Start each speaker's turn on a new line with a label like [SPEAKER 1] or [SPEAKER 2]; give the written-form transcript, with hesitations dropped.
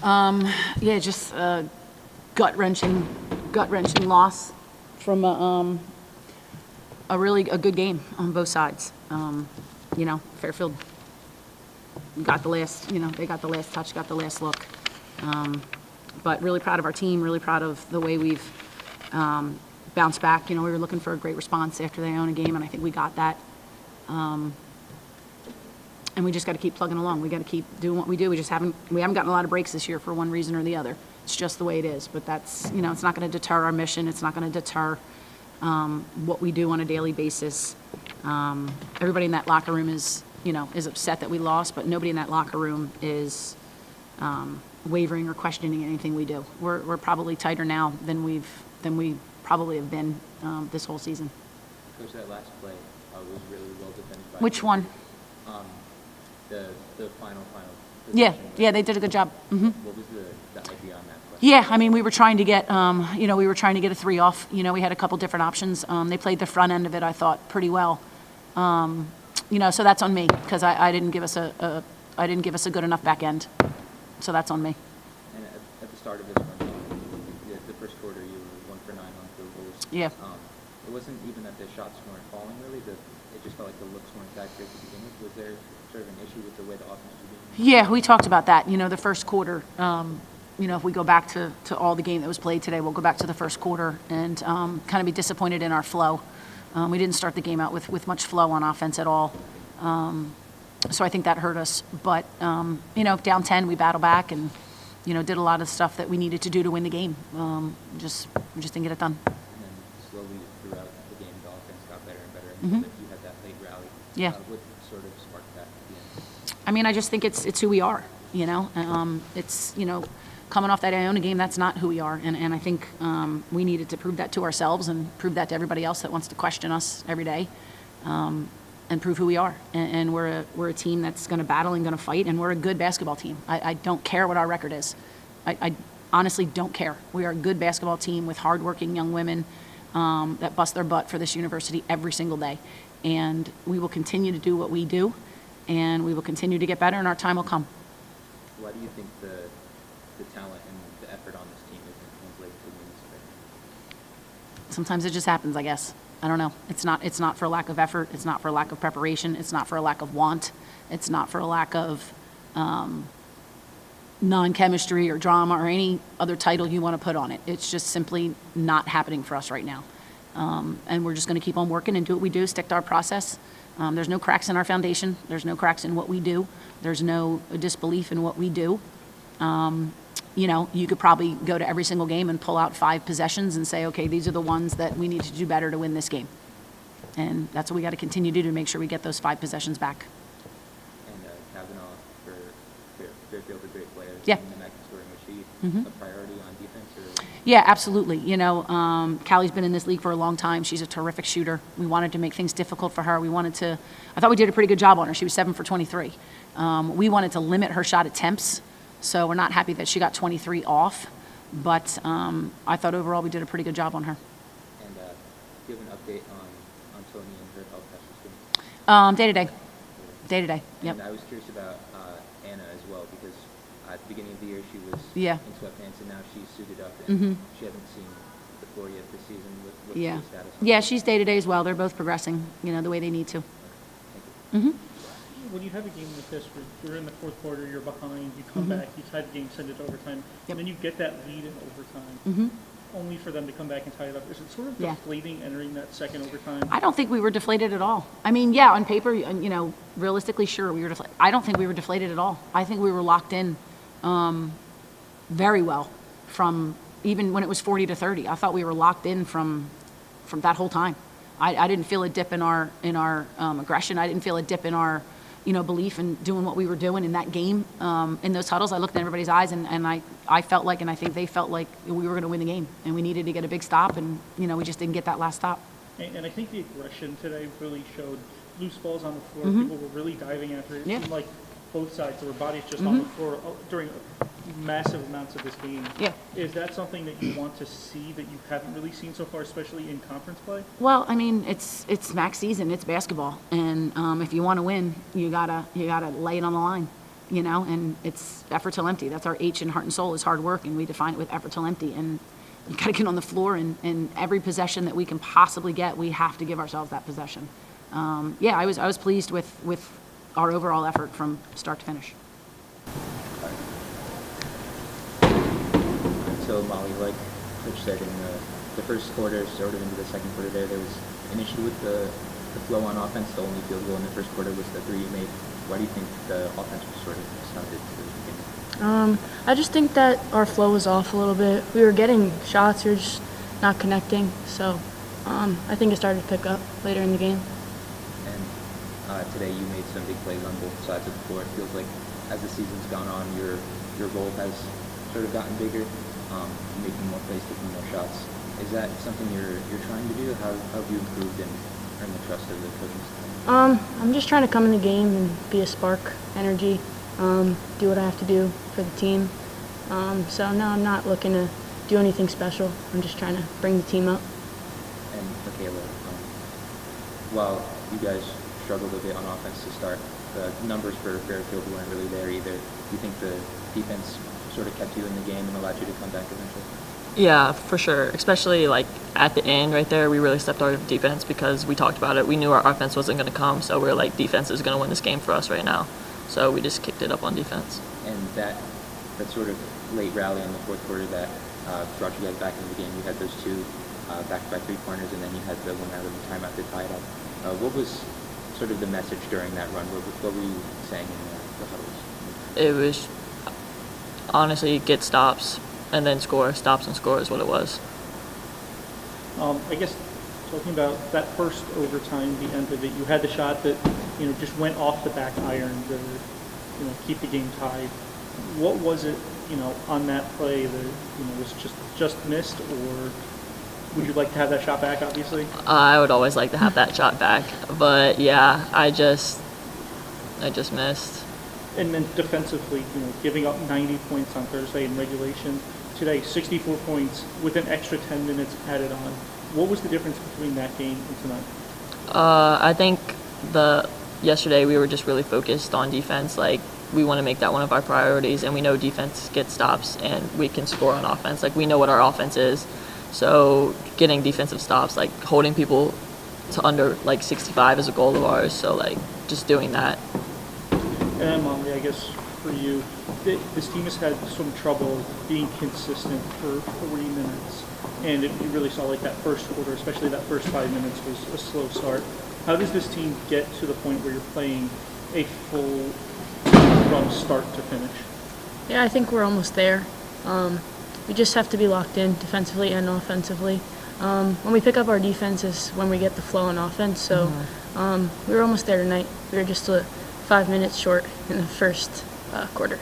[SPEAKER 1] Yeah, just gut-wrenching loss from a good game on both sides. Fairfield got the last, they got the last touch, got the last look. But really proud of our team, really proud of the way we've bounced back. We were looking for a great response after they own a game, and I think we got that. And we just got to keep plugging along. We got to keep doing what we do. We haven't gotten a lot of breaks this year for one reason or the other. It's just the way it is. But that's, it's not going to deter our mission. It's not going to deter what we do on a daily basis. Everybody in that locker room is upset that we lost, but nobody in that locker room is wavering or questioning anything we do. We're probably tighter now than we probably have been this whole season.
[SPEAKER 2] Coach, that last play was really well defended by
[SPEAKER 1] Which one?
[SPEAKER 2] The final
[SPEAKER 1] Yeah,
[SPEAKER 2] possession.
[SPEAKER 1] yeah, they did a good job. Mm-hmm.
[SPEAKER 2] What was the idea on that play?
[SPEAKER 1] Yeah, I mean, we were trying to get, a 3 off. We had a couple different options. They played the front end of it, I thought, pretty well. So that's on me because I didn't give us a good enough back end. So that's on me.
[SPEAKER 2] And at the start of this one, the first quarter, you were 1 for 9 on field goals.
[SPEAKER 1] Yeah.
[SPEAKER 2] It wasn't even that the shots weren't falling, really. It just felt like the looks weren't that great to begin with. Was there sort of an issue with the way the offense was being?
[SPEAKER 1] Yeah, we talked about that. The first quarter, if we go back to all the game that was played today, we'll go back to the first quarter and kind of be disappointed in our flow. We didn't start the game out with much flow on offense at all. So I think that hurt us. But, down 10, we battled back and, did a lot of stuff that we needed to do to win the game. We just didn't get it done.
[SPEAKER 2] And then slowly throughout the game, the offense got better and better. And you had that late rally.
[SPEAKER 1] Yeah.
[SPEAKER 2] What sort of sparked that at the end?
[SPEAKER 1] I mean, I just think it's who we are, It's, coming off that Iona game, that's not who we are. And I think we needed to prove that to ourselves and prove that to everybody else that wants to question us every day and prove who we are. And we're a team that's going to battle and going to fight, and we're a good basketball team. I don't care what our record is. I honestly don't care. We are a good basketball team with hardworking young women that bust their butt for this university every single day. And we will continue to do what we do, and we will continue to get better, and our time will come.
[SPEAKER 2] Why do you think the talent and the effort on this team isn't translated to wins today?
[SPEAKER 1] Sometimes it just happens, I guess. I don't know. It's not for a lack of effort. It's not for a lack of preparation. It's not for a lack of want. It's not for a lack of non-chemistry or drama or any other title you want to put on it. It's just simply not happening for us right now. And we're just going to keep on working and do what we do, stick to our process. There's no cracks in our foundation. There's no cracks in what we do. There's no disbelief in what we do. You could probably go to every single game and pull out 5 possessions and say, okay, these are the ones that we need to do better to win this game. And that's what we got to continue to do to make sure we get those 5 possessions back.
[SPEAKER 2] And Kavanaugh for Fairfield, a great player.
[SPEAKER 1] Yeah.
[SPEAKER 2] In the night scoring, was she a priority on defense? Or?
[SPEAKER 1] Yeah, absolutely. Callie's been in this league for a long time. She's a terrific shooter. We wanted to make things difficult for her. I thought we did a pretty good job on her. She was 7 for 23. We wanted to limit her shot attempts. So we're not happy that she got 23 off, but I thought overall we did a pretty good job on her.
[SPEAKER 2] And do you have an update on Tony and her health testing?
[SPEAKER 1] Day to day. Yep.
[SPEAKER 2] And I was curious about Anna as well, because at the beginning of the year she was
[SPEAKER 1] Yeah.
[SPEAKER 2] in sweatpants, and now she's suited up, and she hasn't seen the floor yet this season. What's
[SPEAKER 1] Yeah.
[SPEAKER 2] the status?
[SPEAKER 1] Yeah, she's day to day as well. They're both progressing, the way they need to.
[SPEAKER 2] Thank you.
[SPEAKER 3] When you have a game like this where you're in the fourth quarter, you're behind, you come back, you tie the game, send it to overtime, and then you get that lead in overtime, only for them to come back and tie it up. Is it sort of
[SPEAKER 1] Yeah.
[SPEAKER 3] deflating entering that second overtime?
[SPEAKER 1] I don't think we were deflated at all. I mean, yeah, on paper, realistically, sure, we were deflated. I don't think we were deflated at all. I think we were locked in very well from even when it was 40 to 30. I thought we were locked in from that whole time. I didn't feel a dip in our aggression. I didn't feel a dip in our belief in doing what we were doing in that game. In those huddles, I looked in everybody's eyes, and I felt like, and I think they felt like we were going to win the game, and we needed to get a big stop, and we just didn't get that last stop.
[SPEAKER 3] And I think the aggression today really showed. Loose balls on the floor, people were really diving after it. It seemed like both sides, there were bodies just on the floor during massive amounts of this game.
[SPEAKER 1] Yeah.
[SPEAKER 3] Is that something that you want to see that you haven't really seen so far, especially in conference play?
[SPEAKER 1] Well, I mean, it's MAC season, it's basketball, and if you want to win, you gotta lay it on the line. you know, and it's effort till empty. That's our H in heart and soul is hard work, and we define it with effort till empty. And you got to get on the floor, and every possession that we can possibly get, we have to give ourselves that possession. Yeah, I was pleased with our overall effort from start to finish.
[SPEAKER 2] So Molly, like Coach said, in the first quarter, sort of into the second quarter there was an issue with the flow on offense. The only field goal in the first quarter was the 3 you made. Why do you think the offense was sort of stunted to the beginning?
[SPEAKER 4] I just think that our flow was off a little bit. We were getting shots, we were just not connecting. So I think it started to pick up later in the game.
[SPEAKER 2] And today you made some big plays on both sides of the floor. It feels like as the season's gone on, your role has sort of gotten bigger, making more plays, taking more shots. Is that something you're trying to do? How have you improved and earned the trust of the coaching staff?
[SPEAKER 4] I'm just trying to come in the game and be a spark, energy, do what I have to do for the team. So no, I'm not looking to do anything special. I'm just trying to bring the team up.
[SPEAKER 2] And Michaela, while you guys struggled a bit on offense to start, the numbers for Fairfield weren't really there either. Do you think the defense sort of kept you in the game and allowed you to come back eventually?
[SPEAKER 5] Yeah, for sure. Especially like at the end right there, we really stepped our defense because we talked about it. We knew our offense wasn't going to come, so we were like, defense is going to win this game for us right now. So we just kicked it up on defense.
[SPEAKER 2] And that sort of late rally in the fourth quarter that brought you guys back into the game, you had those 2 back-to-back 3-pointers, and then you had the one out of the timeout to tie it up. What was sort of the message during that run? What were you saying in the huddles?
[SPEAKER 5] It was honestly get stops and then score. Stops and score is what it was.
[SPEAKER 3] I guess talking about that first overtime, the end of it, you had the shot that, just went off the back iron to, keep the game tied. What was it, on that play that, was just missed, or would you like to have that shot back, obviously?
[SPEAKER 5] I would always like to have that shot back, but yeah, I just missed.
[SPEAKER 3] And then defensively, giving up 90 points on Thursday in regulation. Today, 64 points with an extra 10 minutes added on. What was the difference between that game and tonight?
[SPEAKER 5] I think yesterday we were just really focused on defense. Like, we want to make that one of our priorities, and we know defense gets stops and we can score on offense. Like, we know what our offense is. So getting defensive stops, like holding people to under like 65 is a goal of ours. So like just doing that.
[SPEAKER 3] And Molly, I guess for you, this team has had some trouble being consistent for 40 minutes. And you really saw like that first quarter, especially that first 5 minutes was a slow start. How does this team get to the point where you're playing a full from start to finish?
[SPEAKER 4] Yeah, I think we're almost there. We just have to be locked in defensively and offensively. When we pick up our defense is when we get the flow on offense. So we were almost there tonight. We were just 5 minutes short in the first quarter.